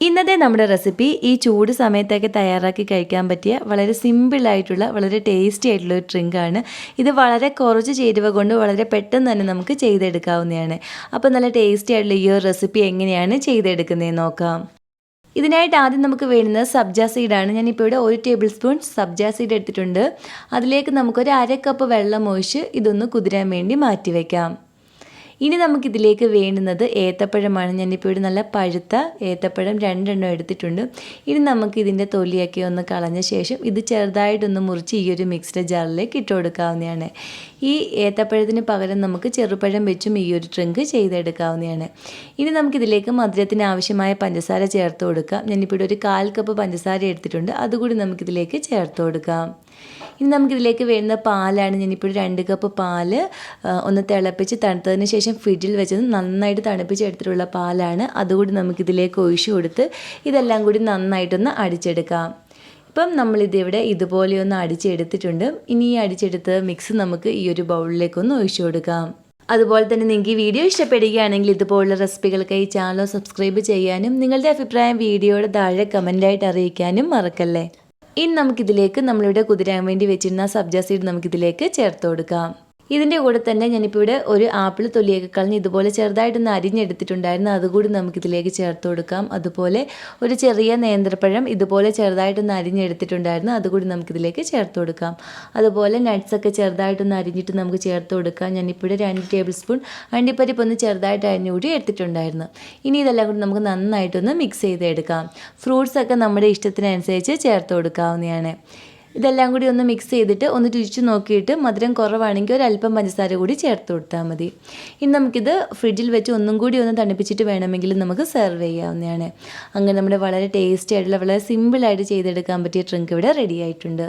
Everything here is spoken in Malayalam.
ഇന്നത്തെ നമ്മുടെ റെസിപ്പി ഈ ചൂട് സമയത്തൊക്കെ തയ്യാറാക്കി കഴിക്കാൻ പറ്റിയ വളരെ സിമ്പിളായിട്ടുള്ള വളരെ ടേസ്റ്റി ആയിട്ടുള്ള ഒരു ഡ്രിങ്കാണ്. ഇത് വളരെ കുറച്ച് ചേരുവ കൊണ്ട് വളരെ പെട്ടെന്ന് തന്നെ നമുക്ക് ചെയ്തെടുക്കാവുന്നതാണ്. അപ്പോൾ നല്ല ടേസ്റ്റി ആയിട്ടുള്ള ഈ ഒരു റെസിപ്പി എങ്ങനെയാണ് ചെയ്തെടുക്കുന്നതെന്ന് നോക്കാം. ഇതിനായിട്ട് ആദ്യം നമുക്ക് വേണ്ടുന്നത് സബ്ജ സീഡാണ്. ഞാനിപ്പോൾ ഇവിടെ 1 ടേബിൾ സ്പൂൺ സബ്ജ സീഡ് എടുത്തിട്ടുണ്ട്. അതിലേക്ക് നമുക്കൊരു 1/2 കപ്പ് വെള്ളം ഒഴിച്ച് ഇതൊന്ന് കുതിരാൻ വേണ്ടി മാറ്റി വയ്ക്കാം. ഇനി നമുക്കിതിലേക്ക് വേണ്ടുന്നത് ഏത്തപ്പഴമാണ്. ഞാനിപ്പോൾ ഇവിടെ നല്ല പഴുത്ത ഏത്തപ്പഴം 2 എണ്ണം എടുത്തിട്ടുണ്ട്. ഇനി നമുക്കിതിൻ്റെ തൊലിയൊക്കെ ഒന്ന് കളഞ്ഞ ശേഷം ഇത് ചെറുതായിട്ടൊന്ന് മുറിച്ച് ഈ ഒരു മിക്സ്ഡ് ജാറിലേക്ക് ഇട്ട് കൊടുക്കാവുന്നതാണ്. ഈ ഏത്തപ്പഴത്തിന് പകരം നമുക്ക് ചെറുപഴം വെച്ചും ഈ ഒരു ഡ്രിങ്ക് ചെയ്തെടുക്കാവുന്നതാണ്. ഇനി നമുക്കിതിലേക്ക് മധുരത്തിന് ആവശ്യമായ പഞ്ചസാര ചേർത്ത് കൊടുക്കാം. ഞാനിപ്പോൾ ഇവിടെ ഒരു 1/4 കപ്പ് പഞ്ചസാര എടുത്തിട്ടുണ്ട്. അതുകൂടി നമുക്കിതിലേക്ക് ചേർത്ത് കൊടുക്കാം. ഇനി നമുക്കിതിലേക്ക് വേണ്ടുന്ന പാലാണ്. ഞാനിപ്പോൾ 2 കപ്പ് പാല് ഒന്ന് തിളപ്പിച്ച് തണുത്തതിന് ശേഷം ഫ്രിഡ്ജിൽ വെച്ചത് നന്നായിട്ട് തണുപ്പിച്ചെടുത്തിട്ടുള്ള പാലാണ്. അതുകൂടി നമുക്കിതിലേക്ക് ഒഴിച്ചു കൊടുത്ത് ഇതെല്ലാം കൂടി നന്നായിട്ടൊന്ന് അടിച്ചെടുക്കാം. ഇപ്പം നമ്മളിതിവിടെ ഇതുപോലെ ഒന്ന് അടിച്ചെടുത്തിട്ടുണ്ട്. ഇനി ഈ അടിച്ചെടുത്ത മിക്സ് നമുക്ക് ഈ ഒരു ബൗളിലേക്കൊന്ന് ഒഴിച്ചു കൊടുക്കാം. അതുപോലെ തന്നെ നിങ്ങൾക്ക് ഈ വീഡിയോ ഇഷ്ടപ്പെടുകയാണെങ്കിൽ ഇതുപോലുള്ള റെസിപ്പികൾക്കായി ചാനൽ സബ്സ്ക്രൈബ് ചെയ്യാനും നിങ്ങളുടെ അഭിപ്രായം വീഡിയോയുടെ താഴെ കമൻറ്റായിട്ട് അറിയിക്കാനും മറക്കല്ലേ. ഇനി നമുക്കിതിലേക്ക് നമ്മളിവിടെ കുതിരാൻ വേണ്ടി വെച്ചിരുന്ന സബ്ജ സീഡ് നമുക്കിതിലേക്ക് ചേർത്ത് കൊടുക്കാം. ഇതിൻ്റെ കൂടെ തന്നെ ഞാനിപ്പോൾ ഇവിടെ ഒരു ആപ്പിൾ തൊലിയൊക്കെ കളഞ്ഞ് ഇതുപോലെ ചെറുതായിട്ടൊന്ന് അരിഞ്ഞെടുത്തിട്ടുണ്ടായിരുന്നു. അതുകൂടി നമുക്കിതിലേക്ക് ചേർത്ത് കൊടുക്കാം. അതുപോലെ ഒരു ചെറിയ നേന്ത്രപ്പഴം ഇതുപോലെ ചെറുതായിട്ടൊന്ന് അരിഞ്ഞെടുത്തിട്ടുണ്ടായിരുന്നു. അതുകൂടി നമുക്കിതിലേക്ക് ചേർത്ത് കൊടുക്കാം. അതുപോലെ നട്ട്സൊക്കെ ചെറുതായിട്ടൊന്ന് അരിഞ്ഞിട്ട് നമുക്ക് ചേർത്ത് കൊടുക്കാം. ഞാനിപ്പോൾ ഇവിടെ 2 ടേബിൾ സ്പൂൺ അണ്ടിപ്പരിപ്പ് ഒന്ന് ചെറുതായിട്ട് അരിഞ്ഞുകൂടി എടുത്തിട്ടുണ്ടായിരുന്നു. ഇനി ഇതെല്ലാം കൂടി നമുക്ക് നന്നായിട്ടൊന്ന് മിക്സ് ചെയ്തെടുക്കാം. ഫ്രൂട്ട്സൊക്കെ നമ്മുടെ ഇഷ്ടത്തിനനുസരിച്ച് ചേർത്ത് കൊടുക്കാവുന്നതാണ്. ഇതെല്ലാം കൂടി ഒന്ന് മിക്സ് ചെയ്തിട്ട് ഒന്ന് രുചിച്ച് നോക്കിയിട്ട് മധുരം കുറവാണെങ്കിൽ ഒരല്പം പഞ്ചസാര കൂടി ചേർത്ത് കൊടുത്താൽ മതി. ഇനി നമുക്കിത് ഫ്രിഡ്ജിൽ വെച്ച് ഒന്നും കൂടി ഒന്ന് തണുപ്പിച്ചിട്ട് വേണമെങ്കിൽ നമുക്ക് സെർവ് ചെയ്യാവുന്നതാണ്. അങ്ങനെ നമ്മുടെ വളരെ ടേസ്റ്റി ആയിട്ടുള്ള വളരെ സിമ്പിളായിട്ട് ചെയ്തെടുക്കാൻ പറ്റിയ ഡ്രിങ്ക് ഇവിടെ റെഡി ആയിട്ടുണ്ട്.